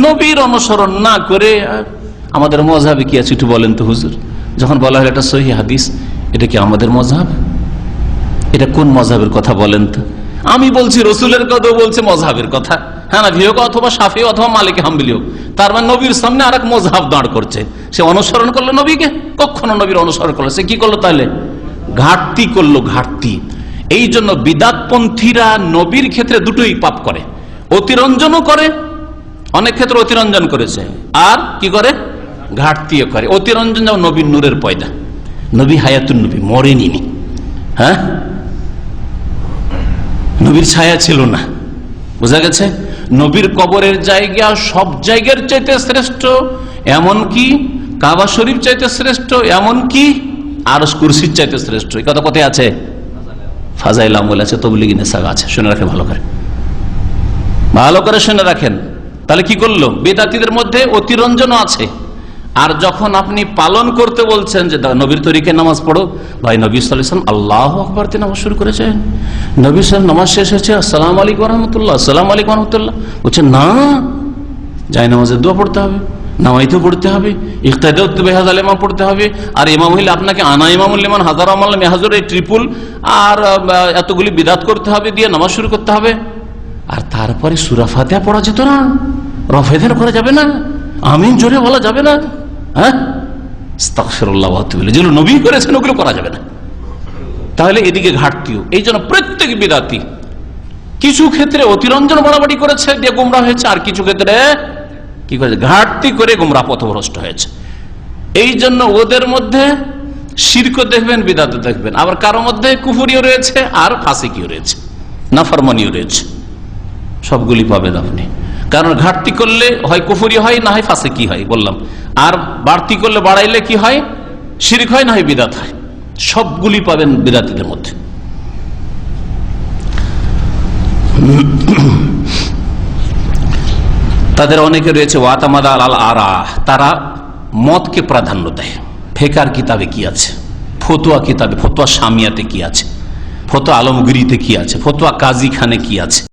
নবীর অনুসরণ না করে আমাদের মজহাবে কি আছে একটু বলেন তো হুজুর। যখন বলা হলো এটা সহিহ হাদিস, এটা কি আমাদের মজহাব? এটা কোন মজহাবের কথা বলেন তো? আমি বলছি রসুলের কথা, বলছে মজহাবের কথা। হানাফি হোক অথবা শাফি অথবা মালিকি হাম্বলি হোক, তার মানে নবীর সামনে আর এক মজহাব দাঁড় করছে। সে অনুসরণ করলো নবীকে? কখনো নবীর অনুসরণ করলো। সে কি করলো তাহলে? ঘাটতি করলো, ঘাটতি। এই জন্য বিদাতপন্থীরা নবীর ক্ষেত্রে দুটোই পাপ করে, অতিরঞ্জনও করে, অনেক ক্ষেত্রে অতিরঞ্জন করেছে, আর কি করে? ঘাটতিও করে। অতিরঞ্জন যেমন নবীর নূরের পয়দা, নবী হায়াতুন নবী, মরেনি, হ্যাঁ, নবীর ছায়া ছিল না, বোঝা গেছে? নবীর কবরের জায়গা সব জায়গার চাইতে শ্রেষ্ঠ, এমনকি কাবা শরীফ চাইতে শ্রেষ্ঠ, এমনকি আরশ কুরসির চাইতে শ্রেষ্ঠ। এই কথা কোথায় আছে? ফাজাইল আমল আছে, তবলিগি নেসাগা আছে, শুনে রাখেন ভালো করে, ভালো করে শুনে রাখেন। তাহলে কি করলো? বেদাতীদের মধ্যে অতিরঞ্জনও আছে। আর যখন আপনি পালন করতে বলছেন যে নবীর তরিকে নামাজ পড়ো, ভাই নবী সাল্লাল্লাহু আলাইহি ওয়াসাল্লাম আল্লাহু আকবার দিয়ে নামাজ শুরু করেছেন, নবী সাল্লাল্লাহু নামাজ শেষ হয়েছে আসসালামু আলাইকুম ওয়া রাহমাতুল্লাহ, আসসালামু আলাইকুম ওয়া রাহমাতুল্লাহ, বলছেন না, যাই নামাজের দোয়া পড়তে হবে, নামাইতেও পড়তে হবে, ইক্তাদাউ বিহাযাল ইমাম পড়তে হবে। আর ইমাম হইলে আপনাকে আনা ইমামুল লিমান হাজার আমাল মেহাজুর, এই ট্রিপল আর এতগুলি বিদাত করতে হবে, দিয়ে নামাজ শুরু করতে হবে। আর তারপরে সূরা ফাতিহা পড়া যেত না, রফেদান করা যাবে না, আমিন জোরে বলা যাবে না, হ্যাঁ, আস্তাগফিরুল্লাহ ওয়া আতুবু ইলাইহি, যেগুলো নবী করেছেন ওগুলো করা যাবে না। তাহলে এদিকে ঘাটতিও। এই জন্য প্রত্যেক বিদাতি কিছু ক্ষেত্রে অতিরঞ্জন বাড়াবাড়ি করেছে, দিয়ে গোমরা হয়েছে, আর কিছু ক্ষেত্রে কি করেছে? ঘাটতি করে গোমরা পথভ্রষ্ট হয়েছে। এই জন্য ওদের মধ্যে শিরকও দেখবেন, বিদাতও দেখবেন, আবার কারো মধ্যে কুফরিও রয়েছে, আর ফাসিকিও রয়েছে, নাফরমানিও রয়েছে, সবগুলি পাবেন আপনি। কারণ ঘাটতি করলে হয় কুফরি হয়, না হয় ফাসিকি হয়, বললাম। আর বাড়তি করলে, বাড়াইলে কি হয়? শিরক হয়, না হয় বিদাত হয়। সবগুলি পাবেন বিদাতীদের মধ্যে। তাদের অনেকে রয়েছে ওয়াতামাদা আল আরা, তারা মতকে প্রাধান্য দেয়। ফেকার কিতাবে কি আছে, ফতোয়া কিতাবে, ফতোয়া শামিয়াতে কি আছে, ফতোয়া আলমগিরিতে কি আছে, ফতোয়া কাজী খানে কি আছে,